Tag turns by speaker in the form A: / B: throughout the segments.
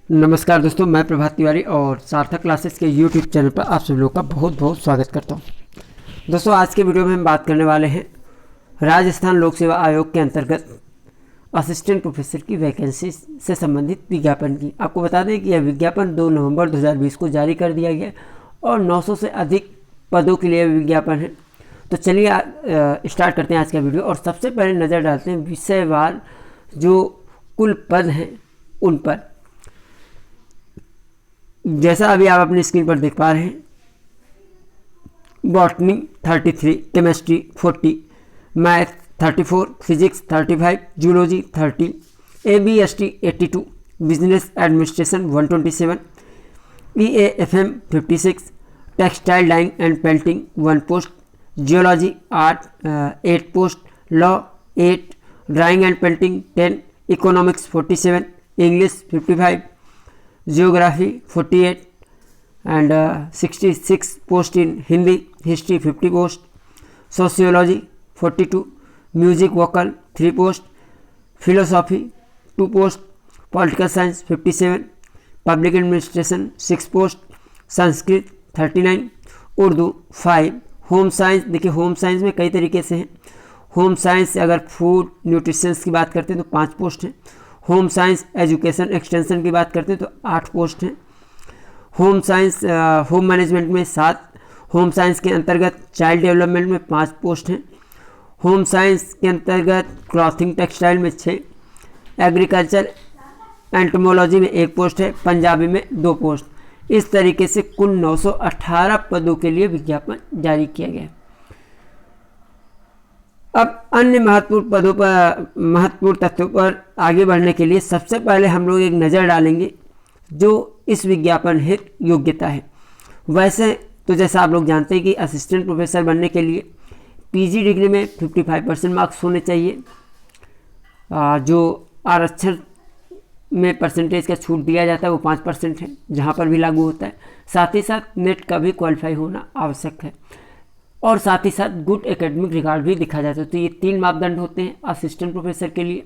A: नमस्कार दोस्तों, मैं प्रभात तिवारी और सार्थक क्लासेस के यूट्यूब चैनल पर आप सभी लोगों का बहुत बहुत स्वागत करता हूं। दोस्तों, आज के वीडियो में हम बात करने वाले हैं राजस्थान लोक सेवा आयोग के अंतर्गत असिस्टेंट प्रोफेसर की वैकेंसी से संबंधित विज्ञापन की। आपको बता दें कि यह विज्ञापन 2 नवंबर 2020 को जारी कर दिया गया और 900 से अधिक पदों के लिए विज्ञापन है। तो चलिए स्टार्ट करते हैं आज का वीडियो और सबसे पहले नज़र डालते हैं विषयवार जो कुल पद हैं उन पर। जैसा अभी आप अपनी स्क्रीन पर देख पा रहे हैं, botany 33, chemistry 40, math 34, physics 35, zoology 30, ABST 82, business administration 127, EAFM 56, textile dyeing and painting 1 post, geology art 8 post, law 8, drawing and painting 10, economics 47, English 55, geography 48 and 66 post in Hindi, history 50 post, sociology 42, music vocal 3 post, philosophy 2 post, political science 57, public administration 6 post, Sanskrit 39, Urdu 5, home science. देखिए, home science में कई तरीके से हैं। Home science से अगर food nutritions की बात करते हैं तो 5 पोस्ट हैं। होम साइंस एजुकेशन एक्सटेंशन की बात करते हैं तो 8 पोस्ट हैं। होम साइंस होम मैनेजमेंट में 7, होम साइंस के अंतर्गत चाइल्ड डेवलपमेंट में 5 पोस्ट हैं। होम साइंस के अंतर्गत क्लॉथिंग टेक्सटाइल में 6, एग्रीकल्चर एंटोमोलॉजी में 1 पोस्ट है, पंजाबी में 2 पोस्ट। इस तरीके से कुल 918 पदों के लिए विज्ञापन जारी किया गया। अब अन्य महत्वपूर्ण पदों पर, महत्वपूर्ण तथ्यों पर आगे बढ़ने के लिए सबसे पहले हम लोग एक नज़र डालेंगे जो इस विज्ञापन हेतु योग्यता है। वैसे तो जैसा आप लोग जानते हैं कि असिस्टेंट प्रोफेसर बनने के लिए पीजी डिग्री में 55% मार्क्स होने चाहिए। जो आरक्षण में परसेंटेज का छूट दिया जाता है वो 5% है, जहाँ पर भी लागू होता है। साथ ही साथ नेट का भी क्वालिफाई होना आवश्यक है और साथ ही साथ गुड एकेडमिक रिकॉर्ड भी दिखा जाता है। तो ये 3 मापदंड होते हैं असिस्टेंट प्रोफेसर के लिए,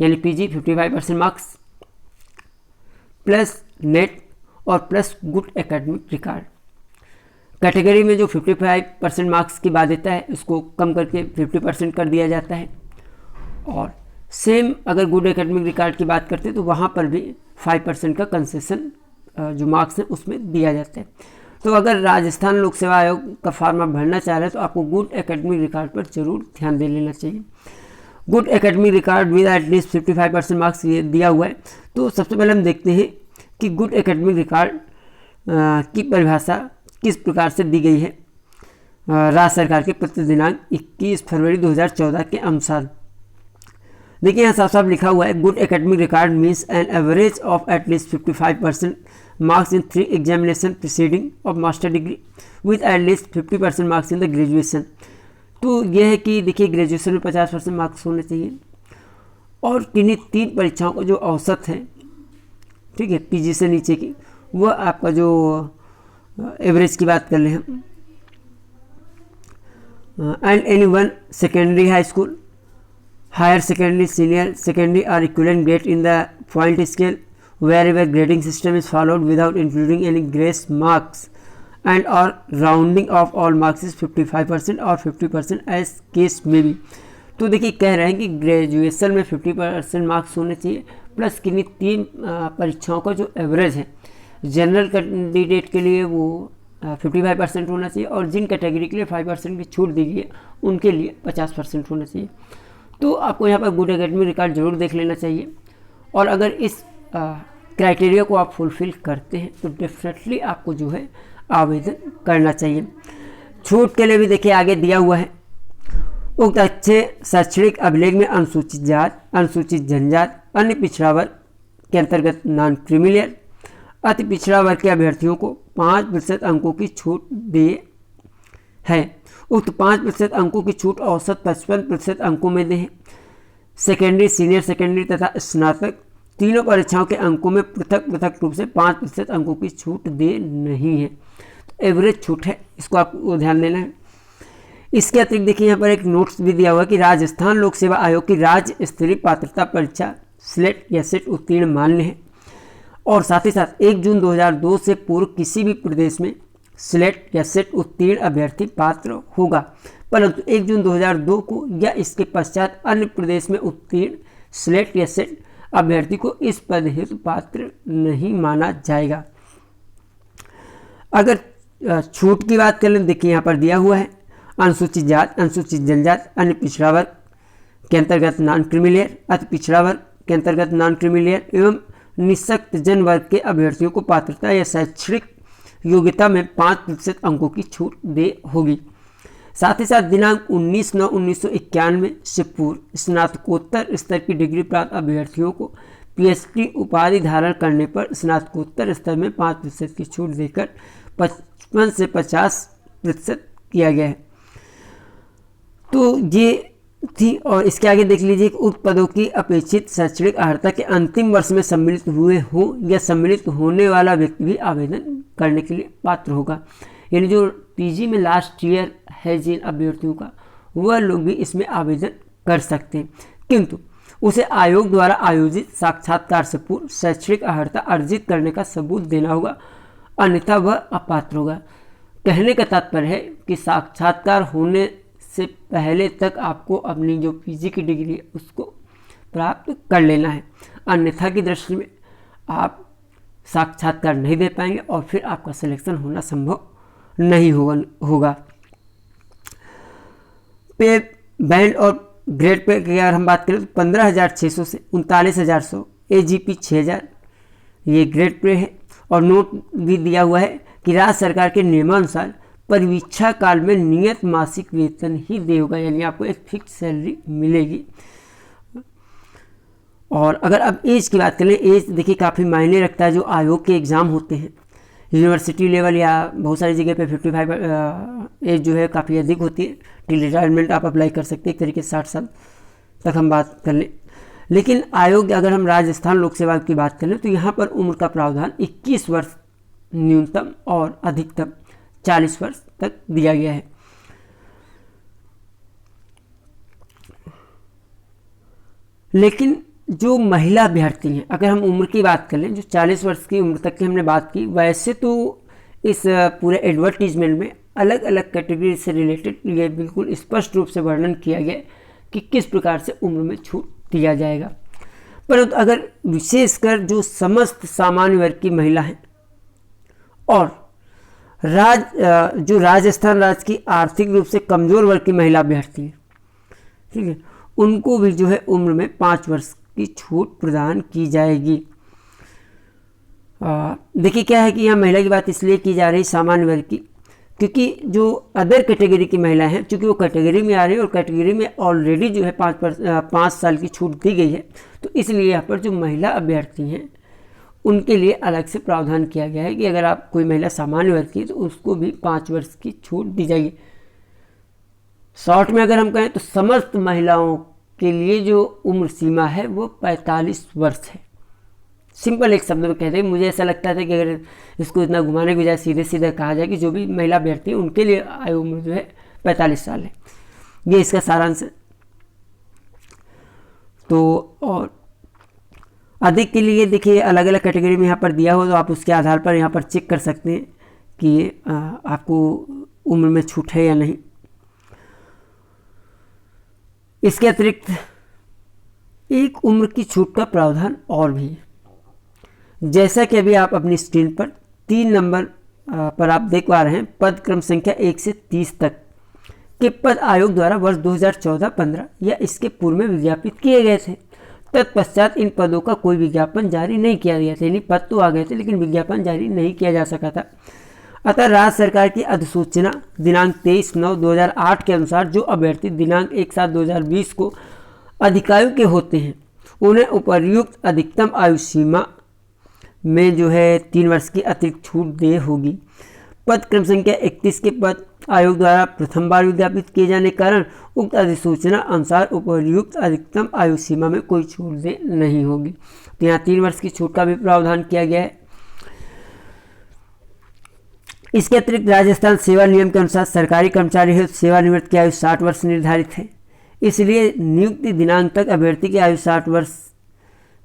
A: यानी पीजी 55% मार्क्स प्लस नेट और plus good academic record. Category में जो 55% मार्क्स की बाध्यता है उसको कम करके 50% कर दिया जाता है और सेम अगर गुड एकेडमिक रिकॉर्ड की बात करते हैं तो वहाँ पर भी 5% का कंसेशन जो मार्क्स हैं उसमें दिया जाता है। तो अगर राजस्थान लोक सेवा आयोग का फॉर्म आप भरना चाह रहे हैं तो आपको गुड एकेडमिक रिकॉर्ड पर जरूर ध्यान दे लेना चाहिए। Good academic record with at least 55% marks ये दिया हुआ है। तो सबसे पहले हम देखते हैं कि गुड एकेडमिक रिकॉर्ड की परिभाषा किस प्रकार से दी गई है राज्य सरकार के पत्र दिनांक 21 फरवरी 2014 के अनुसार। देखिए, यहाँ साफ साफ लिखा हुआ है, good academic record means an average of at least 55% marks in 3 examination preceding of master degree with at least 50% marks in the graduation। तो यह है कि देखिए, ग्रेजुएशन में 50% मार्क्स होने चाहिए और किन्हीं 3 परीक्षाओं का जो औसत है, ठीक है, पीजी से नीचे की, वो आपका जो एवरेज की बात कर ले हम, and any one secondary high school, higher secondary, senior secondary और equivalent grade in the point scale wherever grading system is followed without including any grace marks and or rounding of all marks is 55% or 50% as case may be। तो देखिए, कह रहे हैं कि graduation में 50% marks होने चाहिए प्लस किन्हीं 3 परीक्षाओं का जो एवरेज है, जनरल कैंडिडेट के लिए वो 55% होना चाहिए और जिन कैटेगरी के लिए 5% की छूट दी गई है उनके लिए 50% होना चाहिए। तो आपको यहाँ पर गुड एकेडमिक रिकॉर्ड जरूर देख लेना चाहिए और अगर इस क्राइटेरिया को आप फुलफिल करते हैं तो डेफिनेटली आपको जो है आवेदन करना चाहिए। छूट के लिए भी देखिए आगे दिया हुआ है, उक्त अच्छे शैक्षणिक अभिलेख में अनुसूचित जात, अनुसूचित जनजात, अन्य पिछड़ा वर्ग के अंतर्गत नॉन क्रीमिलियर, अति पिछड़ा वर्ग के अभ्यर्थियों को 5% अंकों की छूट दिए है। उक्त 5% अंकों की छूट औसत 55% अंकों में दे। सेकेंडरी, सीनियर सेकेंडरी तथा स्नातक तीनों परीक्षाओं के अंकों में पृथक पृथक रूप से 5% अंकों की छूट दे नहीं है। तो एवरेज छूट है, इसको आपको ध्यान देना है। इसके अतिरिक्त देखिए यहाँ पर एक नोट्स भी दिया हुआ है कि राजस्थान लोक सेवा आयोग की राज्य स्तरीय पात्रता परीक्षा स्लेट या सेट उत्तीर्ण मान्य है और साथ ही साथ 1 जून 2002 से पूर्व किसी भी प्रदेश में स्लेट या सेट उत्तीर्ण अभ्यर्थी पात्र होगा, परंतु 1 जून 2002 को या इसके पश्चात अन्य प्रदेश में उत्तीर्ण स्लेट या सेट अभ्यर्थी को इस पद हेतु पात्र नहीं माना जाएगा। अगर छूट की बात करें, देखिए यहाँ पर दिया हुआ है, अनुसूचित जात, अनुसूचित जनजाति, अन्य पिछड़ा वर्ग के अंतर्गत नॉन क्रीमी लेयर, अति पिछड़ा वर्ग के अंतर्गत नॉन क्रीमी लेयर एवं निःशक्त जन वर्ग के अभ्यर्थियों को पात्रता या शैक्षणिक योग्यता में 5% अंकों की छूट दे होगी। साथ ही साथ दिनांक 19/9/1991 से पूर्व स्नातकोत्तर स्तर की डिग्री प्राप्त अभ्यर्थियों को PhD उपाधि धारण करने पर स्नातकोत्तर स्तर में 5% की छूट देकर 55 से 50% किया गया है। तो ये थी, और इसके आगे देख लीजिए कि उक्त पदों की अपेक्षित शैक्षणिक अर्हता के अंतिम वर्ष में सम्मिलित हुए हो या सम्मिलित होने वाला व्यक्ति भी आवेदन करने के लिए पात्र होगा। यानी जो PG में लास्ट ईयर है जिन अभ्यर्थियों का, वह लोग भी इसमें आवेदन कर सकते हैं, किंतु उसे आयोग द्वारा आयोजित साक्षात्कार से पूर्व शैक्षणिक अर्हता अर्जित करने का सबूत देना होगा, अन्यथा वह अपात्र होगा। कहने का तात्पर्य है कि साक्षात्कार होने से पहले तक आपको अपनी जो PG की डिग्री है उसको प्राप्त कर लेना है, अन्यथा की दृष्टि में आप साक्षात्कार नहीं दे पाएंगे और फिर आपका सिलेक्शन होना संभव नहीं होगा। पे बैंड और ग्रेड पे की अगर हम बात करें तो 15,600 से 39,100, AGP 6,000 ये ग्रेड पे है। और नोट भी दिया हुआ है कि राज्य सरकार के नियमानुसार परीक्षा काल में नियत मासिक वेतन ही दे होगा, यानी आपको एक फिक्स सैलरी मिलेगी। और अगर अब एज की बात करें, एज देखिए काफ़ी मायने रखता है। जो आयोग के एग्ज़ाम होते हैं यूनिवर्सिटी लेवल या बहुत सारी जगह पे 55 एज जो है काफ़ी अधिक होती है, टिल रिटायरमेंट आप अप्लाई कर सकते हैं, एक तरीके से 60 साल तक हम बात कर लें। लेकिन आयोग, अगर हम राजस्थान लोक सेवा की बात करें तो यहाँ पर उम्र का प्रावधान 21 वर्ष न्यूनतम और अधिकतम 40 वर्ष तक दिया गया है। लेकिन जो महिला अभ्यर्थी हैं, अगर हम उम्र की बात करें, जो 40 वर्ष की उम्र तक की हमने बात की, वैसे तो इस पूरे एडवर्टीजमेंट में अलग अलग कैटेगरी से रिलेटेड ये बिल्कुल स्पष्ट रूप से वर्णन किया गया कि किस प्रकार से उम्र में छूट दिया जाएगा। परंतु अगर विशेषकर जो समस्त सामान्य वर्ग की महिला हैं और जो राजस्थान राज्य की आर्थिक रूप से कमज़ोर वर्ग की महिला अभ्यर्थी हैं, ठीक है, उनको भी जो है उम्र में 5 वर्ष की छूट प्रदान की जाएगी। देखिए क्या है कि यहाँ महिला की बात इसलिए की जा रही सामान्य वर्ग की, क्योंकि जो अदर कैटेगरी की महिलाएं हैं, चूँकि वो कैटेगरी में आ रही है और कैटेगरी में ऑलरेडी जो है 5 साल की छूट दी गई है, तो इसलिए यहाँ पर जो महिला अभ्यर्थी हैं उनके लिए अलग से प्रावधान किया गया है कि अगर आप कोई महिला सामान्य वर्ग की है तो उसको भी 5 वर्ष की छूट दी जाएगी। शॉर्ट में अगर हम कहें तो समस्त महिलाओं के लिए जो उम्र सीमा है वो 45 वर्ष है। सिंपल एक शब्द में कहते हैं, मुझे ऐसा लगता था कि अगर इसको इतना घुमाने के बजाय सीधे सीधे कहा जाए कि जो भी महिला अभ्यर्थी है उनके लिए आयु उम्र जो है 45 साल है। ये इसका सारांश है। तो और अधिक के लिए देखिए अलग अलग कैटेगरी में यहाँ पर दिया हो, तो आप उसके आधार पर यहाँ पर चेक कर सकते हैं कि आपको उम्र में छूट है या नहीं। इसके अतिरिक्त एक उम्र की छूट का प्रावधान और भी है। जैसा कि अभी आप अपनी स्क्रीन पर 3 नंबर पर आप देख पा रहे हैं, पद क्रम संख्या 1 से 30 तक के पद आयोग द्वारा वर्ष 2014-15 या इसके पूर्व में विज्ञापित किए गए थे। तत्पश्चात इन पदों का कोई विज्ञापन जारी नहीं किया गया था, यानी पद तो आ गए थे लेकिन विज्ञापन जारी नहीं किया जा सका था। अतः राज्य सरकार की अधिसूचना दिनांक 23/9/2008 के अनुसार जो अभ्यर्थी दिनांक 1/7/2020 को अधिकायु के होते हैं उन्हें उपर्युक्त अधिकतम आयु सीमा में जो है 3 वर्ष की अतिरिक्त छूट दे होगी। पद क्रम संख्या 31 के पद आयोग द्वारा प्रथम बार विज्ञापित किए जाने के कारण उक्त अधिसूचना अनुसार उपर्युक्त अधिकतम आयु सीमा में कोई छूट दे नहीं होगी। तो यहाँ 3 वर्ष की छूट का भी प्रावधान किया गया है। इसके अतिरिक्त राजस्थान सेवा नियम के अनुसार सरकारी कर्मचारी हेतु सेवानिवृत्त की आयु 60 वर्ष निर्धारित है, इसलिए नियुक्ति दिनांक तक अभ्यर्थी की आयु 60 वर्ष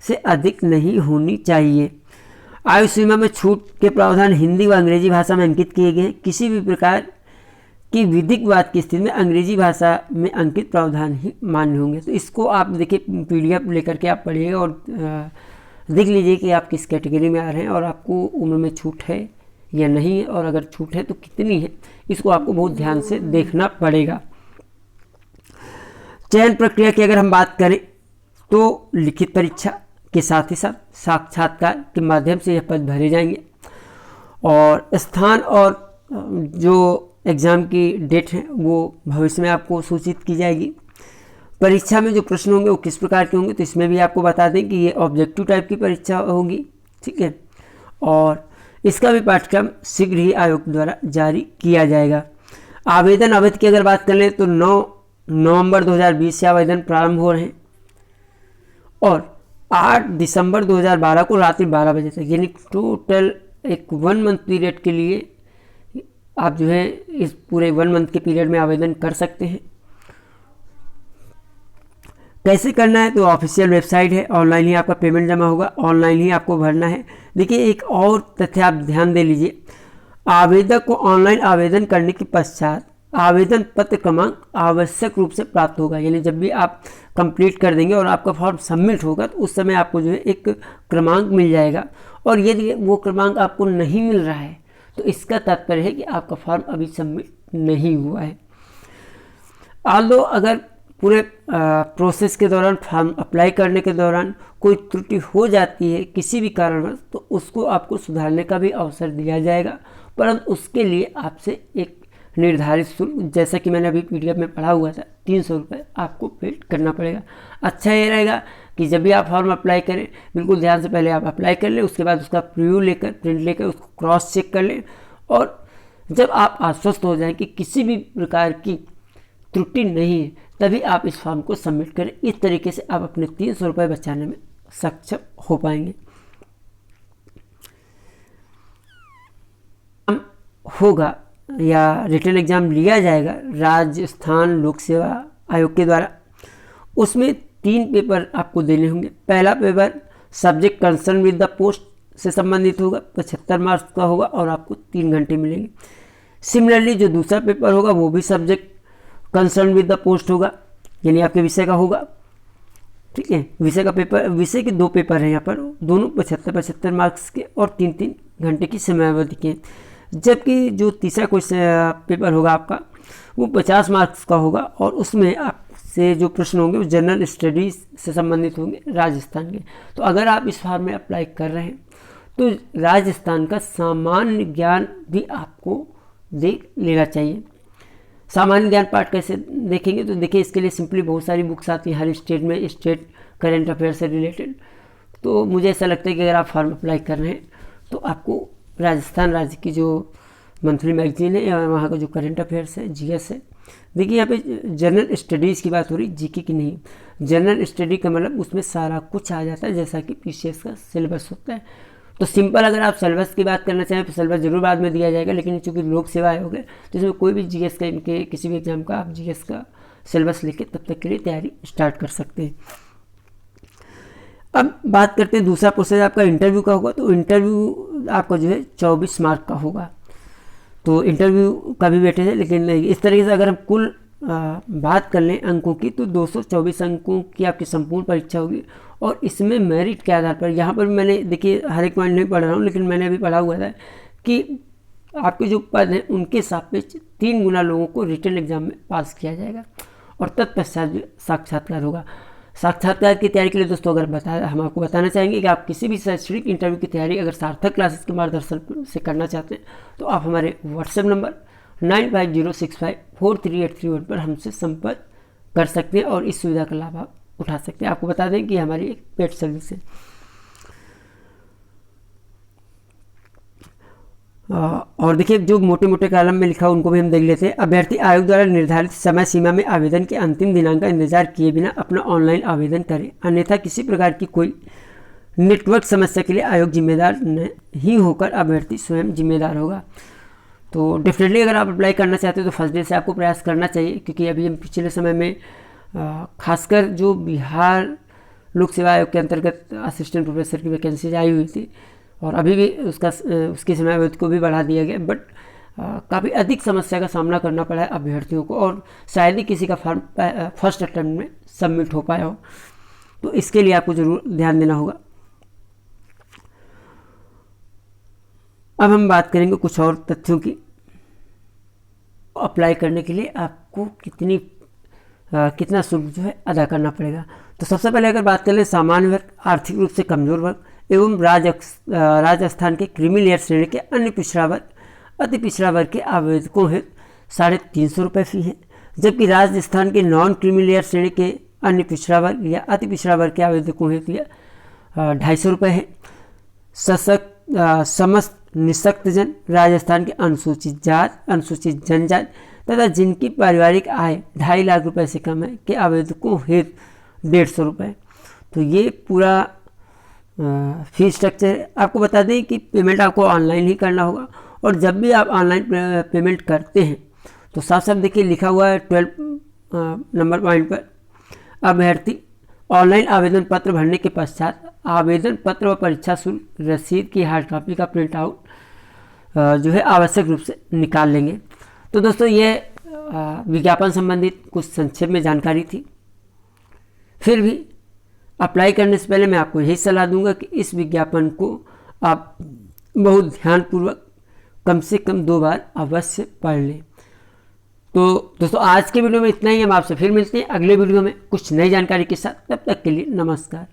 A: से अधिक नहीं होनी चाहिए। आयु सीमा में छूट के प्रावधान हिंदी व अंग्रेजी भाषा में अंकित किए गए हैं। किसी भी प्रकार की विधिक बात की स्थिति में अंग्रेजी भाषा में अंकित प्रावधान ही मान्य होंगे। तो इसको आप देखिए PDF लेकर के आप पढ़िएगा और देख लीजिए कि आप किस कैटेगरी में आ रहे हैं और आपको उम्र में छूट है या नहीं है, और अगर छूट है तो कितनी है, इसको आपको बहुत ध्यान से देखना पड़ेगा। चयन प्रक्रिया की अगर हम बात करें तो लिखित परीक्षा के साथ ही साथ साक्षात्कार के माध्यम से यह पद भरे जाएंगे, और स्थान और जो एग्ज़ाम की डेट है वो भविष्य में आपको सूचित की जाएगी। परीक्षा में जो प्रश्न होंगे वो किस प्रकार के होंगे, तो इसमें भी आपको बता दें कि ये ऑब्जेक्टिव टाइप की परीक्षा होगी, ठीक है। और इसका भी पाठ्यक्रम शीघ्र ही आयोग द्वारा जारी किया जाएगा। आवेदन अवधि की अगर बात कर लें तो 9 नवंबर 2020 से आवेदन प्रारंभ हो रहे हैं और 8 दिसंबर 2012 को रात्रि 12 बजे तक, यानी टोटल एक 1 मंथ पीरियड के लिए आप जो है इस पूरे 1 मंथ के पीरियड में आवेदन कर सकते हैं। कैसे करना है, तो ऑफिशियल वेबसाइट है, ऑनलाइन ही आपका पेमेंट जमा होगा, ऑनलाइन ही आपको भरना है। देखिए एक और तथ्य आप ध्यान दे लीजिए, आवेदक को ऑनलाइन आवेदन करने के पश्चात आवेदन पत्र क्रमांक आवश्यक रूप से प्राप्त होगा, यानी जब भी आप कंप्लीट कर देंगे और आपका फॉर्म सबमिट होगा तो उस समय आपको जो है एक क्रमांक मिल जाएगा, और यदि वो क्रमांक आपको नहीं मिल रहा है तो इसका तात्पर्य है कि आपका फॉर्म अभी सबमिट नहीं हुआ है। आल्दो अगर पूरे प्रोसेस के दौरान, फॉर्म अप्लाई करने के दौरान कोई त्रुटि हो जाती है किसी भी कारणवश, तो उसको आपको सुधारने का भी अवसर दिया जाएगा, परंतु उसके लिए आपसे एक निर्धारित शुल्क, जैसा कि मैंने अभी PDF में पढ़ा हुआ था, 300 रुपये आपको पे करना पड़ेगा। अच्छा ये रहेगा कि जब भी आप फॉर्म अप्लाई करें बिल्कुल ध्यान से पहले आप अप्लाई कर लें, उसके बाद उसका प्रिंट लेकर उसको क्रॉस चेक कर लें, और जब आप आश्वस्त हो जाएं कि किसी भी प्रकार की त्रुटि नहीं है तभी आप इस फॉर्म को सबमिट करें। इस तरीके से आप अपने 300 रुपये बचाने में सक्षम हो पाएंगे। होगा या रिटन एग्ज़ाम लिया जाएगा राजस्थान लोक सेवा आयोग के द्वारा, उसमें 3 पेपर आपको देने होंगे। पहला paper subject concern with the post से संबंधित होगा, 75 मार्क्स का होगा और आपको 3 घंटे मिलेंगे। सिमिलरली जो दूसरा पेपर होगा वो भी subject concern with the post होगा, यानी आपके विषय का होगा, ठीक है। विषय का पेपर, विषय के 2 पेपर हैं यहाँ पर, दोनों 75 मार्क्स के और 3-3 घंटे की समयावधि के। जबकि जो तीसरा क्वेश्चन पेपर होगा आपका वो 50 मार्क्स का होगा, और उसमें आपसे जो प्रश्न होंगे वो जनरल स्टडीज़ से संबंधित होंगे राजस्थान के। तो अगर आप इस फॉर्म में अप्लाई कर रहे हैं तो राजस्थान का सामान्य ज्ञान भी आपको देख लेना चाहिए। सामान्य ज्ञान पाठ कैसे देखेंगे, तो देखिए इसके लिए सिंपली बहुत सारी बुक्स आती हैं हर स्टेट में, स्टेट करंट अफेयर से रिलेटेड। तो मुझे ऐसा लगता है कि अगर आप फॉर्म अप्लाई कर रहे हैं तो आपको राजस्थान राज्य की जो मंथली मैगजीन है या वहाँ का जो करंट अफेयर्स है, GS है। देखिए यहाँ पे जनरल स्टडीज़ की बात हो रही, GK की नहीं। जनरल स्टडी का मतलब उसमें सारा कुछ आ जाता है, जैसा कि PCS का सिलेबस होता है। तो सिंपल अगर आप सिलेबस की बात करना चाहें तो सिलेबस जरूर बाद में दिया जाएगा, लेकिन चूँकि लोक सेवा आयोग है तो इसमें कोई भी GS का, इनके किसी भी एग्जाम का आप GS का सिलेबस लेके तब तक के लिए तैयारी स्टार्ट कर सकते हैं। अब बात करते हैं दूसरा प्रोसेस आपका इंटरव्यू का होगा। तो इंटरव्यू आपका जो है 24 मार्क का होगा, तो इंटरव्यू का भी वेटेज है। लेकिन इस तरीके से अगर हम कुल बात कर लें अंकों की तो 224 अंकों की आपकी संपूर्ण परीक्षा होगी, और इसमें मेरिट के आधार पर, यहाँ पर मैंने देखिए हर एक पॉइंट नहीं पढ़ रहा हूँ, लेकिन मैंने अभी पढ़ा हुआ था कि आपके जो पद हैं उनके सापेक्ष 3 गुना लोगों को रिटन एग्जाम में पास किया जाएगा, और तत्पश्चात साक्षात्कार होगा। साक्षात्कार की तैयारी के लिए दोस्तों अगर हम आपको बताना चाहेंगे कि आप किसी भी शैक्षणिक इंटरव्यू की तैयारी अगर सार्थक क्लासेस के मार्गदर्शन से करना चाहते हैं तो आप हमारे व्हाट्सएप नंबर 9506543831 पर हमसे संपर्क कर सकते हैं और इस सुविधा का लाभ आप उठा सकते हैं। आपको बता दें कि हमारी एक पेड सर्विस है। और देखिए जो मोटे मोटे कॉलम में लिखा उनको भी हम देख लेते हैं। अभ्यर्थी आयोग द्वारा निर्धारित समय सीमा में आवेदन के अंतिम दिनांक का इंतजार किए बिना अपना ऑनलाइन आवेदन करें, अन्यथा किसी प्रकार की कोई नेटवर्क समस्या के लिए आयोग जिम्मेदार नहीं होकर अभ्यर्थी स्वयं जिम्मेदार होगा। तो डेफिनेटली अगर आप अप्लाई करना चाहते हो तो फर्स्ट डे से आपको प्रयास करना चाहिए, क्योंकि अभी हम पिछले समय में खासकर जो बिहार लोक सेवा आयोग के अंतर्गत असिस्टेंट प्रोफेसर की वैकेंसीज आई हुई थी और अभी भी उसकी समयावधि को भी बढ़ा दिया गया, बट काफ़ी अधिक समस्या का सामना करना पड़ा है अभ्यर्थियों को, और शायद ही किसी का फॉर्म फर्स्ट अटेम्प्ट में सबमिट हो पाया हो। तो इसके लिए आपको ज़रूर ध्यान देना होगा। अब हम बात करेंगे कुछ और तथ्यों की। अप्लाई करने के लिए आपको कितना शुल्क जो है अदा करना पड़ेगा। तो सबसे पहले अगर बात करें सामान्य वर्ग, आर्थिक रूप से कमजोर वर्ग एवं राजस्थान के क्रीमी लेयर श्रेणी के अन्य पिछड़ा वर्ग, अति पिछड़ा वर्ग के आवेदकों हेतु 350 रुपये फी है, जबकि राजस्थान के नॉन क्रीमी लेयर श्रेणी के अन्य पिछड़ा वर्ग या अति पिछड़ा वर्ग के आवेदकों हेतु 250 रुपये है। समस्त निःशक्त जन, राजस्थान के अनुसूचित जाति, अनुसूचित जनजाति तथा जिनकी पारिवारिक आय 2.5 लाख रुपए से कम है के आवेदकों हेतु 150 रुपये। तो ये पूरा फीस स्ट्रक्चर है। आपको बता दें कि पेमेंट आपको ऑनलाइन ही करना होगा, और जब भी आप ऑनलाइन पेमेंट करते हैं तो साफ साफ देखिए लिखा हुआ है 12 नंबर पॉइंट पर, अभ्यर्थी ऑनलाइन आवेदन पत्र भरने के पश्चात आवेदन पत्र व परीक्षा शुल्क रसीद की हार्ड कॉपी का प्रिंट आउट जो है आवश्यक रूप से निकाल लेंगे। तो दोस्तों ये विज्ञापन संबंधित कुछ संक्षेप में जानकारी थी। फिर भी अप्लाई करने से पहले मैं आपको यही सलाह दूंगा कि इस विज्ञापन को आप बहुत ध्यानपूर्वक कम से कम 2 बार अवश्य पढ़ लें। तो दोस्तों आज के वीडियो में इतना ही। हम आपसे फिर मिलते हैं अगले वीडियो में कुछ नई जानकारी के साथ। तब तक के लिए नमस्कार।